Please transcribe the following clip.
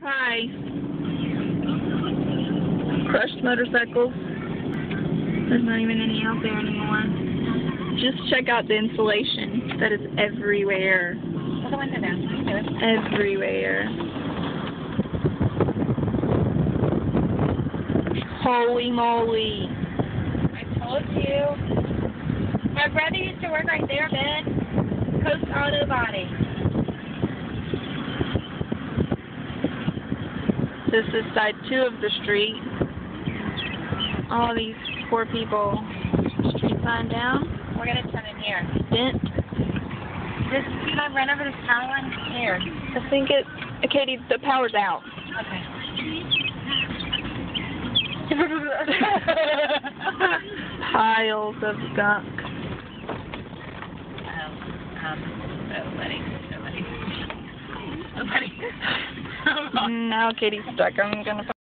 Hi. Crushed motorcycles. There's not even any out there anymore. Just check out the insulation that is everywhere. Put the window down. Everywhere. Holy moly. I told you. My brother used to work right there, Ben. Coast Auto Body. This is side 2 of the street. All these poor people. Street sign down. We're going to turn in here. Bent. Can I run over this power line? Here. I think Katie, the power's out. Okay. Piles of gunk. Nobody. Now Katie's stuck. I'm gonna